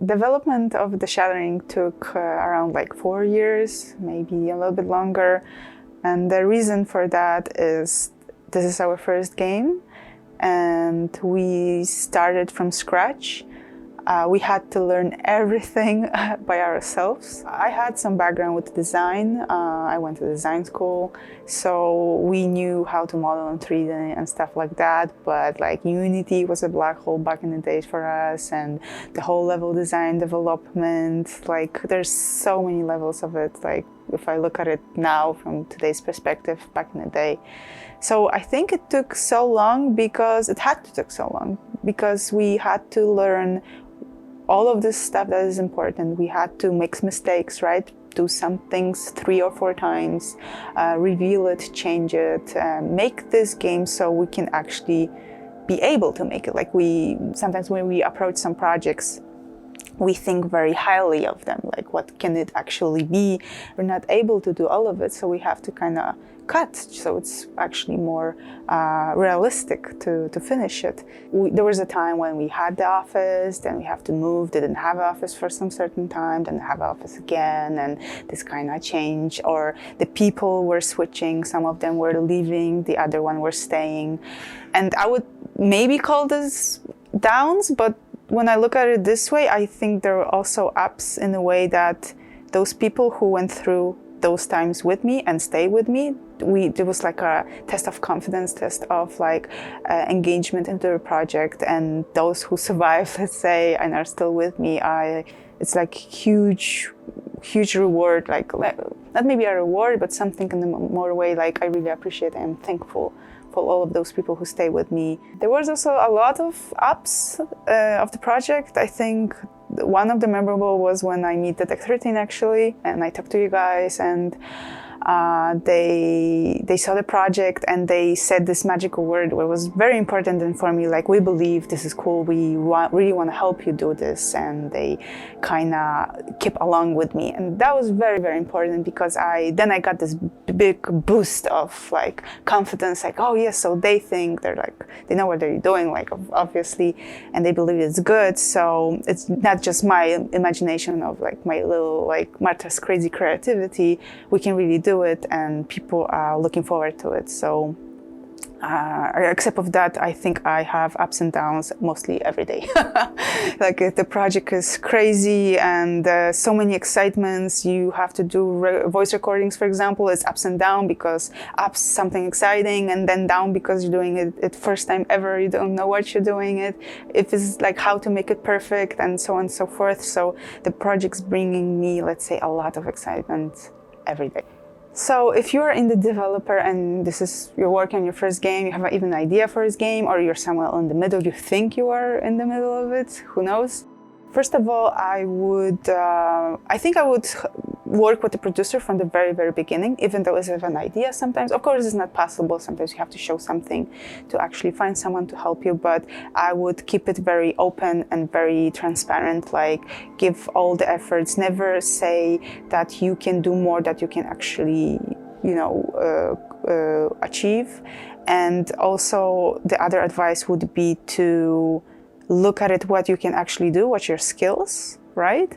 Development of the Shattering took around like 4 years, maybe a little bit longer. And the reason for that is this is our first game and we started from scratch. We had to learn everything by ourselves. I had some background with design. I went to design school, so we knew how to model in 3D and stuff like that. But like Unity was a black hole back in the days for us, and the whole level design development, like there's so many levels of it. Like if I look at it now from today's perspective, back in the day. So I think it took so long because it had to take so long because we had to learn all of this stuff that is important. We had to make mistakes, right? Do some things 3 or 4 times, reveal it, change it, make this game so we can actually be able to make it. Like sometimes when we approach some projects, we think very highly of them, like what can it actually be? We're not able to do all of it, so we have to kind of cut, so it's actually more realistic to finish it. There was a time when we had the office, then we have to move, didn't have office for some certain time, then have office again, and this kind of change, or the people were switching, some of them were leaving, the other one were staying. And I would maybe call this downs, but when I look at it this way, I think there are also ups in a way that those people who went through those times with me and stay with me, there was like a test of confidence, test of like engagement into the project, and those who survive, let's say, and are still with me, it's like huge reward, like not maybe a reward, but something in the more way like I really appreciate and I'm thankful for all of those people who stay with me. There was also a lot of ups of the project. I think one of the memorable was when I meet the Tech 13 actually, and I talked to you guys, and they saw the project and they said this magical word where it was very important and for me, like, we believe this is cool, we really want to help you do this, and they kind of kept along with me, and that was very, very important because then I got this big boost of like confidence, like, oh yes, so they think they know what they're doing, like obviously, and they believe it's good, so it's not just my imagination of like my little like Marta's crazy creativity, we can really do it, and people are looking forward to it. So except of that, I think I have ups and downs mostly every day. Like the project is crazy and so many excitements. You have to do voice recordings, for example. It's ups and down because ups something exciting, and then down because you're doing it first time ever. You don't know what you're doing it. If it's like how to make it perfect, and so on and so forth. So the project's bringing me, let's say, a lot of excitement every day. So if you're in the developer and you're working on your first game, you have even an idea for this game, or you're somewhere in the middle, you think you are in the middle of it, who knows? First of all, I think I would work with the producer from the very, very beginning, even though I have an idea sometimes. Of course, it's not possible. Sometimes you have to show something to actually find someone to help you, but I would keep it very open and very transparent, like give all the efforts, never say that you can do more that you can actually, achieve. And also the other advice would be to look at it, what you can actually do, what's your skills, right?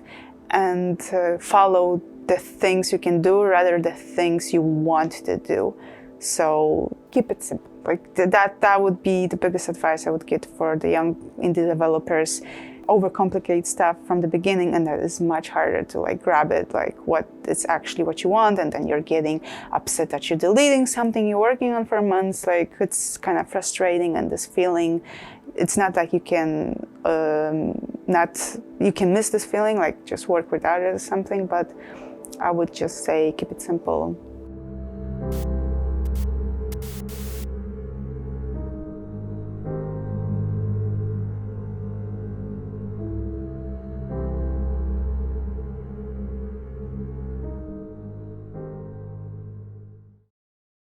And follow the things you can do rather than the things you want to do. So keep it simple. Like that would be the biggest advice I would get for the young indie developers. Overcomplicate stuff from the beginning, and that is much harder to like grab it, like what it's actually what you want, and then you're getting upset that you're deleting something you're working on for months. Like it's kind of frustrating, and this feeling, it's not like you can you can miss this feeling, like just work without it or something, but I would just say keep it simple.